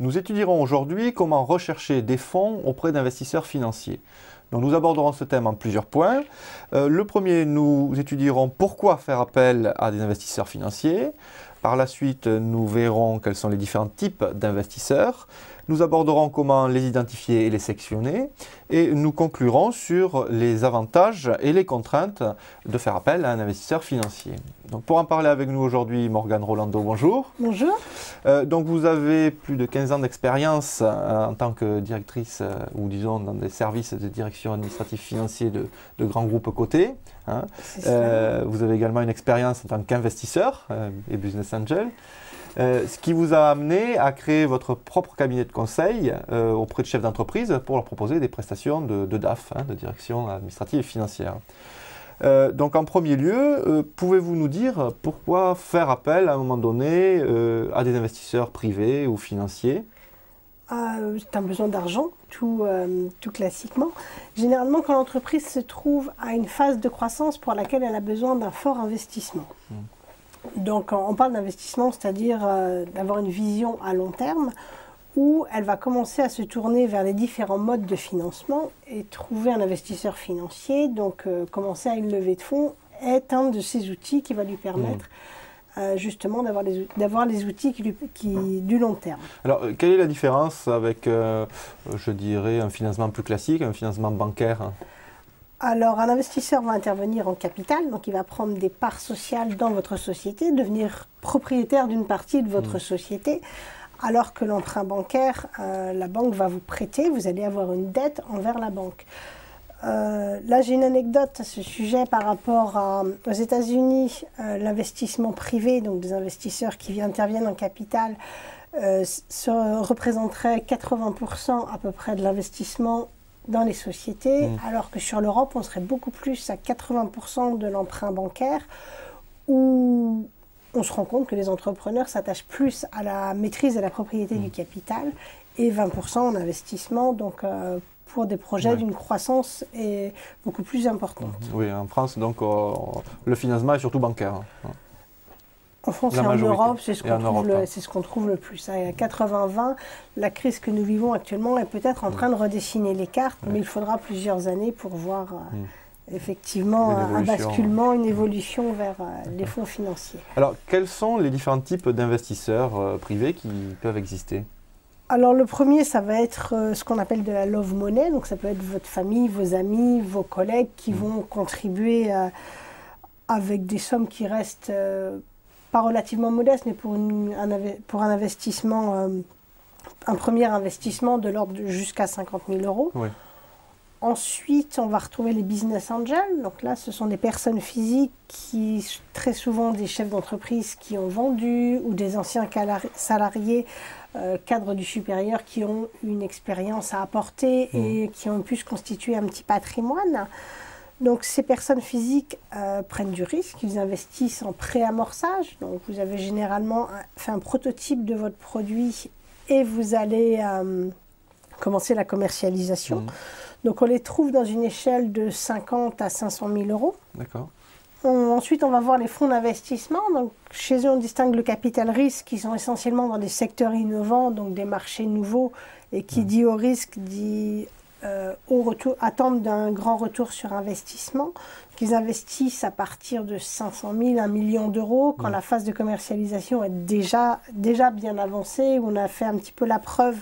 Nous étudierons aujourd'hui comment rechercher des fonds auprès d'investisseurs financiers. Donc nous aborderons ce thème en plusieurs points. Le premier, nous étudierons pourquoi faire appel à des investisseurs financiers. Par la suite, nous verrons quels sont les différents types d'investisseurs. Nous aborderons comment les identifier et les sectionner. Et nous conclurons sur les avantages et les contraintes de faire appel à un investisseur financier. Donc pour en parler avec nous aujourd'hui, Morgane Rolando, bonjour. Bonjour. Donc vous avez plus de 15 ans d'expérience en tant que directrice ou disons dans des services de direction administrative financier de grands groupes cotés. Hein. Vous avez également une expérience en tant qu'investisseur et business angel. Ce qui vous a amené à créer votre propre cabinet de conseil auprès de chefs d'entreprise pour leur proposer des prestations de DAF, hein, de direction administrative et financière. Donc en premier lieu, pouvez-vous nous dire pourquoi faire appel à un moment donné à des investisseurs privés ou financiers? C'est un besoin d'argent, tout classiquement. Généralement, quand l'entreprise se trouve à une phase de croissance pour laquelle elle a besoin d'un fort investissement. Donc on parle d'investissement, c'est-à-dire d'avoir une vision à long terme où elle va commencer à se tourner vers les différents modes de financement et trouver un investisseur financier, donc commencer à une levée de fonds est un de ces outils qui va lui permettre justement d'avoir les outils du long terme. Alors, quelle est la différence avec, je dirais, un financement plus classique, un financement bancaire? Alors, un investisseur va intervenir en capital, donc il va prendre des parts sociales dans votre société, devenir propriétaire d'une partie de votre société, alors que l'emprunt bancaire, la banque va vous prêter, vous allez avoir une dette envers la banque. Là, j'ai une anecdote à ce sujet par rapport aux États-Unis, l'investissement privé, donc des investisseurs qui interviennent en capital, représenterait 80% à peu près de l'investissement dans les sociétés, alors que sur l'Europe, on serait beaucoup plus à 80% de l'emprunt bancaire, où on se rend compte que les entrepreneurs s'attachent plus à la maîtrise et la propriété du capital, et 20% en investissement, donc pour des projets d'une croissance beaucoup plus importante. Oui, en France, donc, le financement est surtout bancaire. En France et en Europe, c'est ce qu'on trouve le plus. À 80-20, la crise que nous vivons actuellement est peut-être en train de redessiner les cartes, mais il faudra plusieurs années pour voir effectivement un basculement, une évolution vers les fonds financiers. Alors, quels sont les différents types d'investisseurs privés qui peuvent exister? Alors, le premier, ça va être ce qu'on appelle de la love money. Donc, ça peut être votre famille, vos amis, vos collègues qui vont contribuer avec des sommes qui restent pas relativement modeste, mais pour un investissement, un premier investissement de l'ordre jusqu'à 50 000 €. Oui. Ensuite, on va retrouver les business angels. Donc là, ce sont des personnes physiques qui, très souvent des chefs d'entreprise qui ont vendu ou des anciens salariés, cadres du supérieur qui ont une expérience à apporter et qui ont pu se constituer un petit patrimoine. Donc ces personnes physiques prennent du risque, ils investissent en pré-amorçage. Donc vous avez généralement fait un prototype de votre produit et vous allez commencer la commercialisation. Donc on les trouve dans une échelle de 50 à 500 000 €. D'accord. Ensuite, on va voir les fonds d'investissement. Donc chez eux, on distingue le capital risque qui sont essentiellement dans des secteurs innovants, donc des marchés nouveaux. Et qui dit au risque, dit attendent d'un grand retour sur investissement. Ils investissent à partir de 500 000, 1 million d'euros quand la phase de commercialisation est déjà bien avancée, où on a fait un petit peu la preuve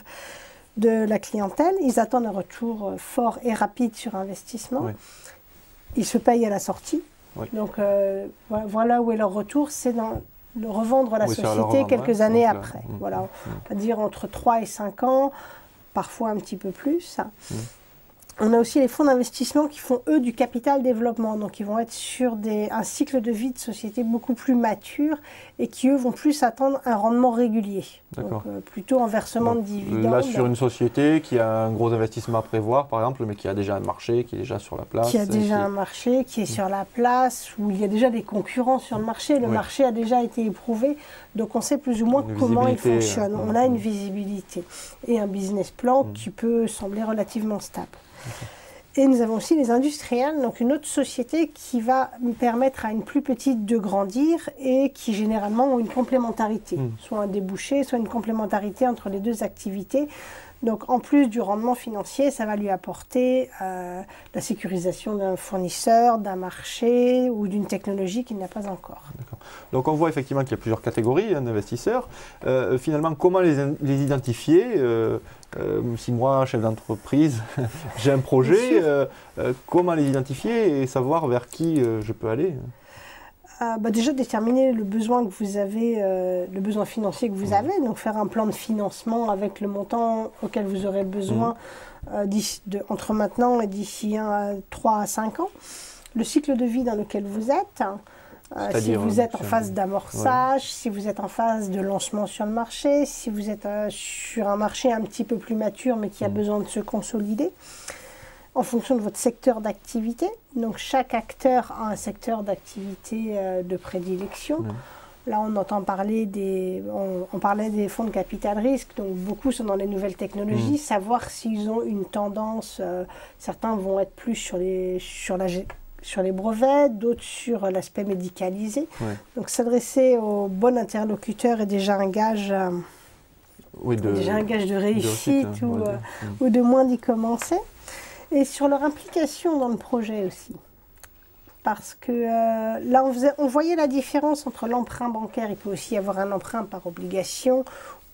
de la clientèle. Ils attendent un retour fort et rapide sur investissement. Oui. Ils se payent à la sortie. Oui. Donc voilà où est leur retour, c'est dans revendre la société quelques années après. Voilà, on va dire entre 3 et 5 ans, parfois un petit peu plus. On a aussi les fonds d'investissement qui font, eux, du capital développement. Donc, ils vont être sur un cycle de vie de société beaucoup plus mature et qui, eux, vont plus attendre un rendement régulier. Donc, plutôt en versement de dividendes. Là, sur une société qui a un gros investissement à prévoir, par exemple, mais qui a déjà un marché, qui est déjà sur la place. Qui a déjà un marché, qui est sur la place, où il y a déjà des concurrents sur le marché. Le marché a déjà été éprouvé. Donc, on sait plus ou moins comment il fonctionne. On a une visibilité et un business plan qui peut sembler relativement stable. Et nous avons aussi les industriels, donc une autre société qui va permettre à une plus petite de grandir et qui généralement ont une complémentarité, soit un débouché, soit une complémentarité entre les deux activités. Donc en plus du rendement financier, ça va lui apporter la sécurisation d'un fournisseur, d'un marché ou d'une technologie qu'il n'a pas encore. Donc on voit effectivement qu'il y a plusieurs catégories d'investisseurs. Finalement, comment les identifier si moi, chef d'entreprise, j'ai un projet, comment les identifier et savoir vers qui je peux aller? Déjà déterminer le besoin que vous avez, le besoin financier que vous avez, donc faire un plan de financement avec le montant auquel vous aurez besoin entre maintenant et d'ici 3 à 5 ans. Le cycle de vie dans lequel vous êtes, si vous êtes en phase d'amorçage, si vous êtes en phase de lancement sur le marché, si vous êtes sur un marché un petit peu plus mature mais qui a besoin de se consolider. En fonction de votre secteur d'activité. Donc chaque acteur a un secteur d'activité de prédilection. Là, on entend parler on parlait des fonds de capital risque, donc beaucoup sont dans les nouvelles technologies, savoir s'ils ont une tendance, certains vont être plus sur les brevets, d'autres sur l'aspect médicalisé. Donc s'adresser au bon interlocuteur est déjà un gage, de réussite ou de moins d'y commencer. Et sur leur implication dans le projet aussi. Parce que là, on voyait la différence entre l'emprunt bancaire, il peut aussi y avoir un emprunt par obligation,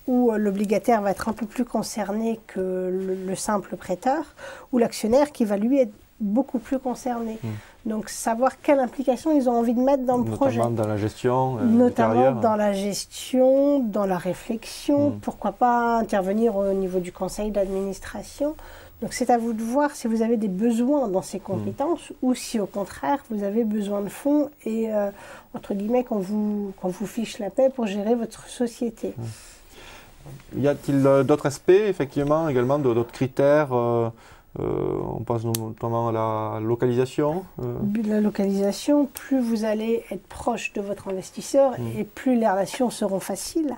où l'obligataire va être un peu plus concerné que le simple prêteur, ou l'actionnaire qui va lui être beaucoup plus concerné. Donc savoir quelle implication ils ont envie de mettre dans le projet. Notamment dans la gestion Notamment dans la gestion, dans la réflexion, pourquoi pas intervenir au niveau du conseil d'administration. Donc c'est à vous de voir si vous avez des besoins dans ces compétences ou si au contraire vous avez besoin de fonds et entre guillemets qu'on vous fiche la paix pour gérer votre société. Y a-t-il d'autres aspects effectivement également, d'autres critères on pense notamment à la localisation. La localisation, plus vous allez être proche de votre investisseur et plus les relations seront faciles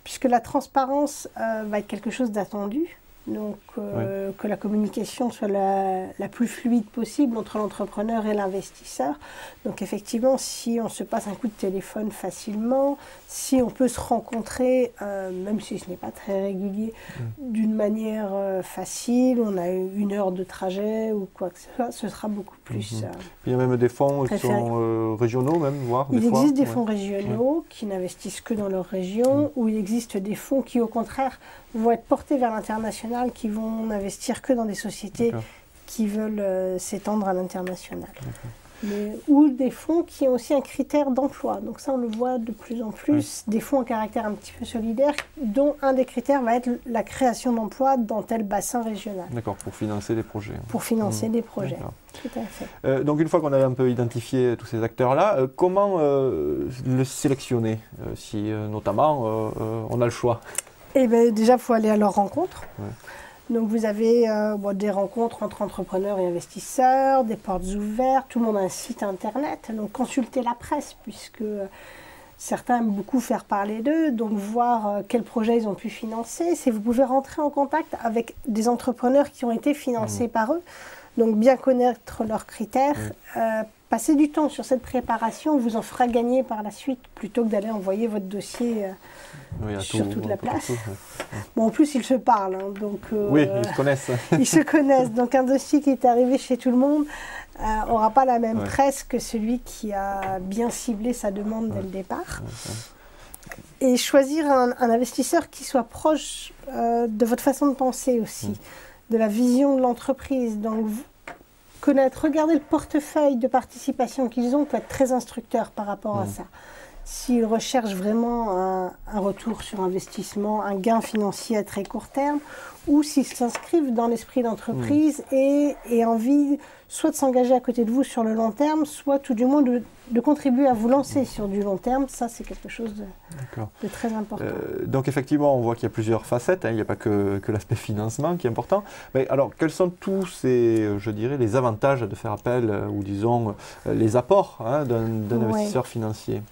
puisque la transparence va être quelque chose d'attendu. Donc, que la communication soit la plus fluide possible entre l'entrepreneur et l'investisseur. Donc, effectivement, si on se passe un coup de téléphone facilement, si on peut se rencontrer, même si ce n'est pas très régulier, d'une manière facile, on a 1 heure de trajet ou quoi que ce soit, ce sera beaucoup plus. Il y a même des fonds qui sont régionaux, même, voire il existe des fonds régionaux qui n'investissent que dans leur région, ou il existe des fonds qui, au contraire, vont être portés vers l'international, qui vont n'investir que dans des sociétés qui veulent s'étendre à l'international. Ou des fonds qui ont aussi un critère d'emploi. Donc ça, on le voit de plus en plus, des fonds à caractère un petit peu solidaire, dont un des critères va être la création d'emplois dans tel bassin régional. D'accord, pour financer des projets. Pour financer des projets, tout à fait. Donc une fois qu'on a un peu identifié tous ces acteurs-là, comment le sélectionner, si notamment on a le choix? Eh bien, déjà, il faut aller à leur rencontre. Donc, vous avez des rencontres entre entrepreneurs et investisseurs, des portes ouvertes, tout le monde a un site internet. Donc, consultez la presse, puisque certains aiment beaucoup faire parler d'eux. Donc, voir quels projets ils ont pu financer. Si vous pouvez rentrer en contact avec des entrepreneurs qui ont été financés par eux. Donc, bien connaître leurs critères. Passer du temps sur cette préparation vous en fera gagner par la suite, plutôt que d'aller envoyer votre dossier sur toute la place. Bon, en plus, ils se parlent. Donc, oui, ils se connaissent. Ils se connaissent. Donc, un dossier qui est arrivé chez tout le monde n'aura pas la même presse que celui qui a bien ciblé sa demande dès le départ. Et choisir un investisseur qui soit proche de votre façon de penser aussi, de la vision de l'entreprise. Donc, regarder le portefeuille de participation qu'ils ont peut être très instructeur par rapport à ça. S'ils recherchent vraiment un retour sur investissement, un gain financier à très court terme, ou s'ils s'inscrivent dans l'esprit d'entreprise et envie soit de s'engager à côté de vous sur le long terme, soit tout du moins de contribuer à vous lancer sur du long terme. Ça, c'est quelque chose de très important. Donc effectivement, on voit qu'il y a plusieurs facettes, il n'y a pas que l'aspect financement qui est important. Mais alors, quels sont tous ces, je dirais, les avantages de faire appel, ou disons, les apports d'un investisseur financier?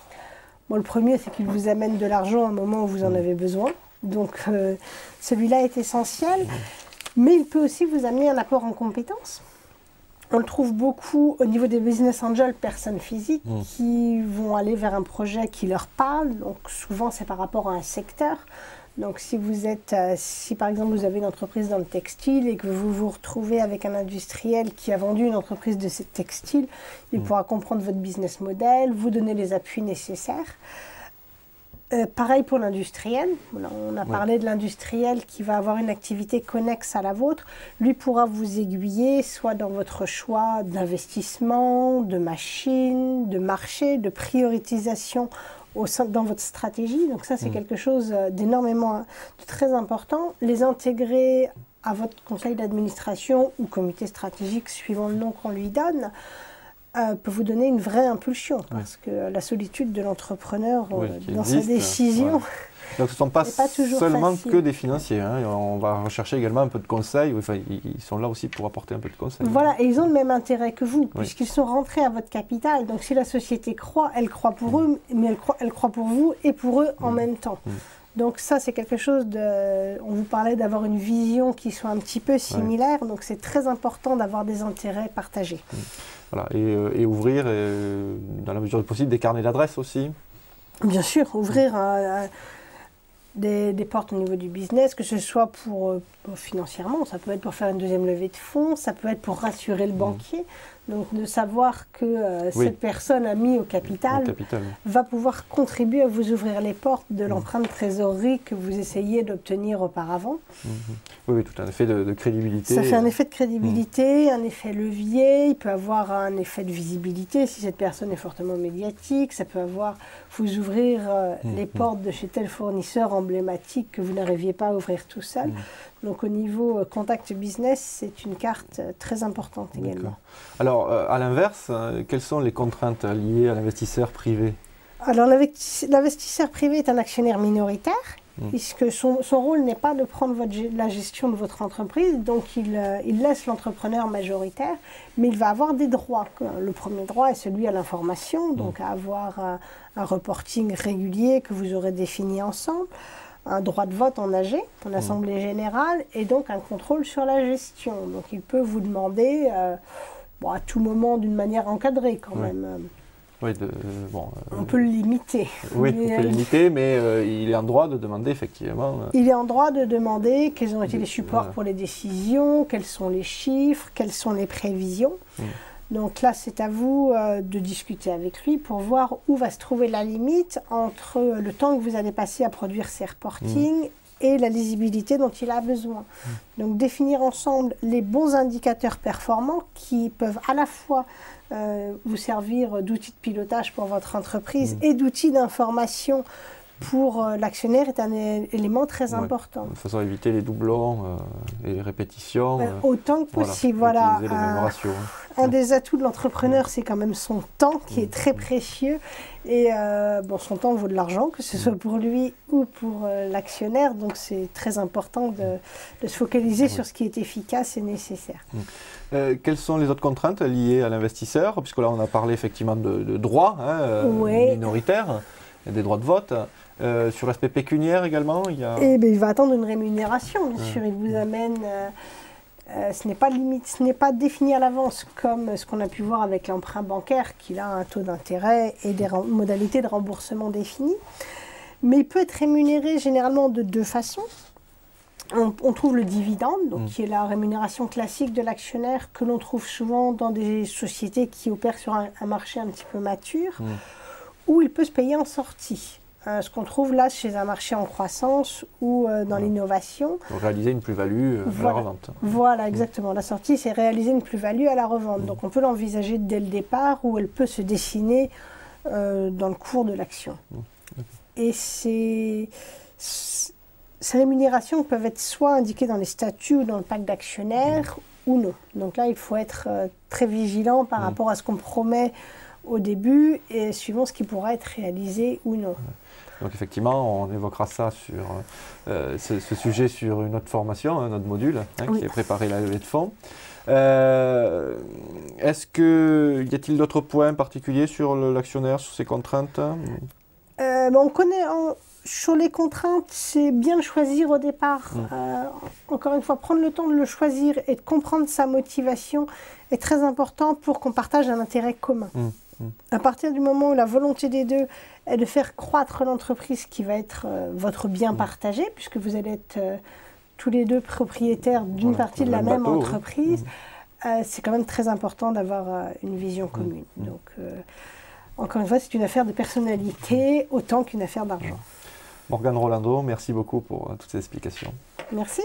Bon, le premier, c'est qu'il vous amène de l'argent à un moment où vous en avez besoin. Donc, celui-là est essentiel. Mais il peut aussi vous amener un apport en compétences. On le trouve beaucoup au niveau des business angels, personnes physiques, qui vont aller vers un projet qui leur parle. Donc souvent, c'est par rapport à un secteur. Donc si par exemple vous avez une entreprise dans le textile et que vous vous retrouvez avec un industriel qui a vendu une entreprise de ce textile, il pourra comprendre votre business model, vous donner les appuis nécessaires. Pareil pour l'industriel. On a parlé de l'industriel qui va avoir une activité connexe à la vôtre. Lui pourra vous aiguiller soit dans votre choix d'investissement, de machines, de marché, de prioritisation dans votre stratégie. Donc ça, c'est quelque chose d'énormément, de très important. Les intégrer à votre conseil d'administration ou comité stratégique, suivant le nom qu'on lui donne, peut vous donner une vraie impulsion, parce que la solitude de l'entrepreneur dans sa décision, donc ce ne sont pas seulement facile. Que des financiers, hein. On va rechercher également un peu de conseils, enfin, ils sont là aussi pour apporter un peu de conseils. Voilà, et ils ont le même intérêt que vous, puisqu'ils sont rentrés à votre capital, donc si la société croît, elle croît pour eux, mais elle croît pour vous et pour eux en même temps. Donc ça, c'est quelque chose de... On vous parlait d'avoir une vision qui soit un petit peu similaire, donc c'est très important d'avoir des intérêts partagés. Voilà, et ouvrir, dans la mesure du possible, des carnets d'adresses aussi. Bien sûr, ouvrir des portes au niveau du business, que ce soit pour financièrement, ça peut être pour faire une deuxième levée de fonds, ça peut être pour rassurer le banquier. Donc de savoir que cette personne a mis au capital, va pouvoir contribuer à vous ouvrir les portes de l'empreinte trésorerie que vous essayez d'obtenir auparavant. Oui, tout un effet de crédibilité. Ça fait un effet de crédibilité, un effet levier, il peut avoir un effet de visibilité si cette personne est fortement médiatique, ça peut vous ouvrir les portes de chez tel fournisseur emblématique que vous n'arriviez pas à ouvrir tout seul. Donc au niveau contact business, c'est une carte très importante également. Alors à l'inverse, quelles sont les contraintes liées à l'investisseur privé? Alors l'investisseur privé est un actionnaire minoritaire, puisque son rôle n'est pas de prendre la gestion de votre entreprise, donc il laisse l'entrepreneur majoritaire, mais il va avoir des droits. Le premier droit est celui à l'information, donc à avoir un reporting régulier que vous aurez défini ensemble, un droit de vote en AG, en Assemblée Générale, et donc un contrôle sur la gestion. Donc il peut vous demander, à tout moment d'une manière encadrée quand même. Oui, on peut le limiter. Oui, on peut le limiter, mais il est en droit de demander effectivement. Il est en droit de demander quels ont été les supports pour les décisions, quels sont les chiffres, quelles sont les prévisions. Donc là, c'est à vous de discuter avec lui pour voir où va se trouver la limite entre le temps que vous allez passer à produire ces reportings et la lisibilité dont il a besoin. Donc définir ensemble les bons indicateurs performants qui peuvent à la fois vous servir d'outils de pilotage pour votre entreprise et d'outils d'information pour l'actionnaire est un élément très important. De façon à éviter les doublons et les répétitions. Autant que possible. Voilà. Utiliser les mêmes ratios. Un des atouts de l'entrepreneur, c'est quand même son temps qui est très précieux. Et son temps vaut de l'argent, que ce soit pour lui ou pour l'actionnaire. Donc c'est très important de se focaliser sur ce qui est efficace et nécessaire. Quelles sont les autres contraintes liées à l'investisseur? Puisque là, on a parlé effectivement de droits minoritaires, des droits de vote. Sur l'aspect pécuniaire également, il va attendre une rémunération, bien sûr. Il vous amène... ce n'est pas défini à l'avance comme ce qu'on a pu voir avec l'emprunt bancaire, qui a un taux d'intérêt et des modalités de remboursement définies. Mais il peut être rémunéré généralement de deux façons. On trouve le dividende, donc qui est la rémunération classique de l'actionnaire que l'on trouve souvent dans des sociétés qui opèrent sur un marché un petit peu mature, où il peut se payer en sortie. Ce qu'on trouve là chez un marché en croissance ou dans l'innovation. Réaliser une plus-value à la revente. Voilà, exactement. La sortie, c'est réaliser une plus-value à la revente. Donc on peut l'envisager dès le départ ou elle peut se dessiner dans le cours de l'action. Et ces rémunérations peuvent être soit indiquées dans les statuts ou dans le pacte d'actionnaires ou non. Donc là, il faut être très vigilant par rapport à ce qu'on promet au début et suivant ce qui pourra être réalisé ou non. Donc effectivement, on évoquera ça sur ce sujet sur une autre formation, notre module, qui est préparé la levée de fonds. Y a-t-il d'autres points particuliers sur l'actionnaire, sur ses contraintes? On connaît, Sur les contraintes, c'est bien de choisir au départ. Encore une fois, prendre le temps de le choisir et de comprendre sa motivation est très important pour qu'on partage un intérêt commun. À partir du moment où la volonté des deux est de faire croître l'entreprise qui va être votre bien partagé, puisque vous allez être tous les deux propriétaires d'une partie de la même entreprise, c'est quand même très important d'avoir une vision commune. Donc, encore une fois, c'est une affaire de personnalité autant qu'une affaire d'argent. Morgane Rolando, merci beaucoup pour toutes ces explications. Merci.